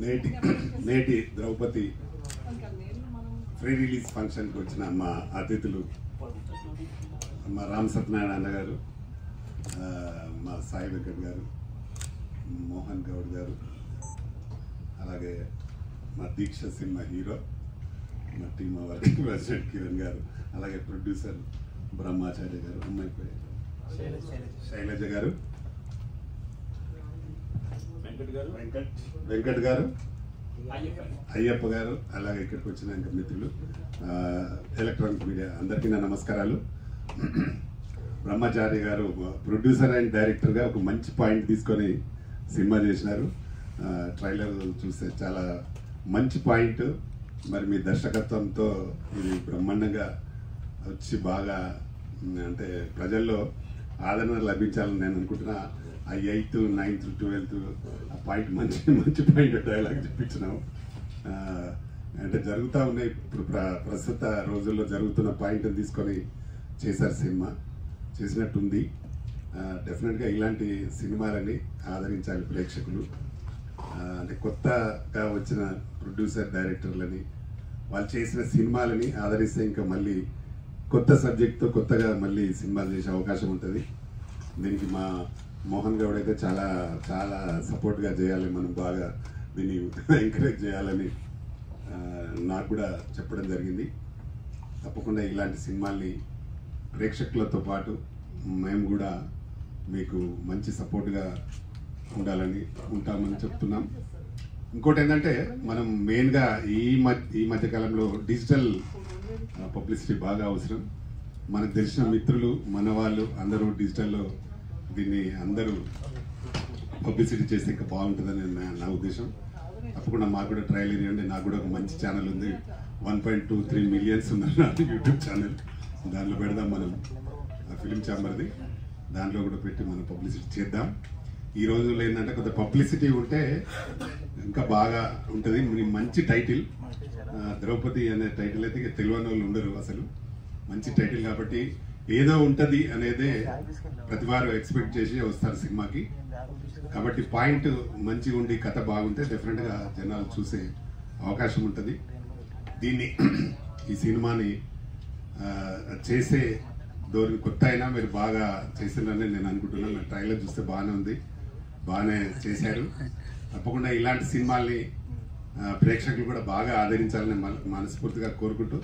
నేటి Draupadi free release ఫంక్షన్కి వచ్చిన మా అతిథులు మా రామ్ సత్యనారాయణ అన్న గారు, మా సాయి వెంకట్ గారు, మోహన్ గౌడ్ గారు, అలాగే మా దీక్ష సినిమా హీరో మా టీమ్ వర్కింగ్ ప్రెసిడెంట్ కిరణ్ గారు, అలాగే ప్రొడ్యూసర్ బ్రహ్మాచార్య గారు, అమ్మాయి శైలజ గారు, వెంకట్ గారు, అయ్యప్ప గారు, అలాగే ఇక్కడికి వచ్చిన ఇంకా మిత్రులు, ఎలక్ట్రానిక్ మీడియా అందరికీ నా నమస్కారాలు. బ్రహ్మాచార్య గారు ప్రొడ్యూసర్ అండ్ డైరెక్టర్గా ఒక మంచి పాయింట్ తీసుకొని సినిమా చేసినారు. ట్రైలర్ చూస్తే చాలా మంచి పాయింట్. మరి మీ దర్శకత్వంతో ఇది బ్రహ్మాండంగా వచ్చి బాగా అంటే ప్రజల్లో ఆదరణ లభించాలని నేను అనుకుంటున్నా. ఆ 8th, 9th, 12th ఆ పాయింట్ మంచి పాయింట్ డైలాగ్ చెప్పించినాము. అంటే జరుగుతూ ఉన్నాయి ఇప్పుడు ప్రస్తుత రోజుల్లో జరుగుతున్న పాయింట్ తీసుకొని చేశారు, సినిమా చేసినట్టుంది. డెఫినెట్గా ఇలాంటి సినిమాలని ఆదరించాలి ప్రేక్షకులు. అంటే కొత్తగా వచ్చిన ప్రొడ్యూసర్ డైరెక్టర్లని వాళ్ళు చేసిన సినిమాలని ఆదరిస్తే ఇంకా మళ్ళీ కొత్త సబ్జెక్ట్తో కొత్తగా మళ్ళీ సినిమాలు చేసే అవకాశం ఉంటుంది. దీనికి మా మోహన్ గౌడ్ అయితే చాలా చాలా సపోర్ట్గా చేయాలి, మనం బాగా దీన్ని ఎంకరేజ్ చేయాలని నాకు కూడా చెప్పడం జరిగింది. తప్పకుండా ఇలాంటి సినిమాల్ని ప్రేక్షకులతో పాటు మేము కూడా మీకు మంచి సపోర్ట్గా ఉంటామని చెప్తున్నాం. ఇంకోటి ఏంటంటే మనం మెయిన్గా ఈ మధ్యకాలంలో డిజిటల్ పబ్లిసిటీ బాగా అవసరం. మనకు తెలిసిన మిత్రులు మన వాళ్ళు అందరూ డిజిటల్లో దీన్ని అందరూ పబ్లిసిటీ చేస్తే ఇంకా బాగుంటుందని నా ఉద్దేశం. తప్పకుండా మాకు కూడా ట్రయల్ ఇవ్వండి. నాకు కూడా ఒక మంచి ఛానల్ ఉంది, 1.23 మిలియన్స్ ఉన్నారు నా యూట్యూబ్ ఛానల్. దాంట్లో పెడదాం మనం ఫిలిం ఛాంబర్ది, దాంట్లో కూడా పెట్టి మనం పబ్లిసిటీ చేద్దాం. ఈ రోజుల్లో ఏంటంటే కొంత పబ్లిసిటీ ఉంటే ఇంకా బాగా ఉంటుంది. మంచి టైటిల్ ద్రౌపది అనే టైటిల్ అయితే తెలియని వాళ్ళు ఉండరు అసలు. మంచి టైటిల్ కాబట్టి ఏదో ఉంటుంది అనేదే ప్రతి వారు ఎక్స్పెక్ట్ చేసి వస్తారు సినిమాకి. కాబట్టి పాయింట్ మంచిగా ఉండి కథ బాగుంటే డెఫినెట్గా జనాలు చూసే అవకాశం ఉంటుంది. దీన్ని ఈ సినిమాని చేసే ధోరణి కొత్త అయినా మీరు బాగా చేసిందని నేను అనుకుంటున్నాను. నా ట్రైలర్ చూస్తే బాగానే ఉంది, బాగానే చేశారు. తప్పకుండా ఇలాంటి సినిమాల్ని ప్రేక్షకులు కూడా బాగా ఆదరించాలని మనస్ఫూర్తిగా కోరుకుంటూ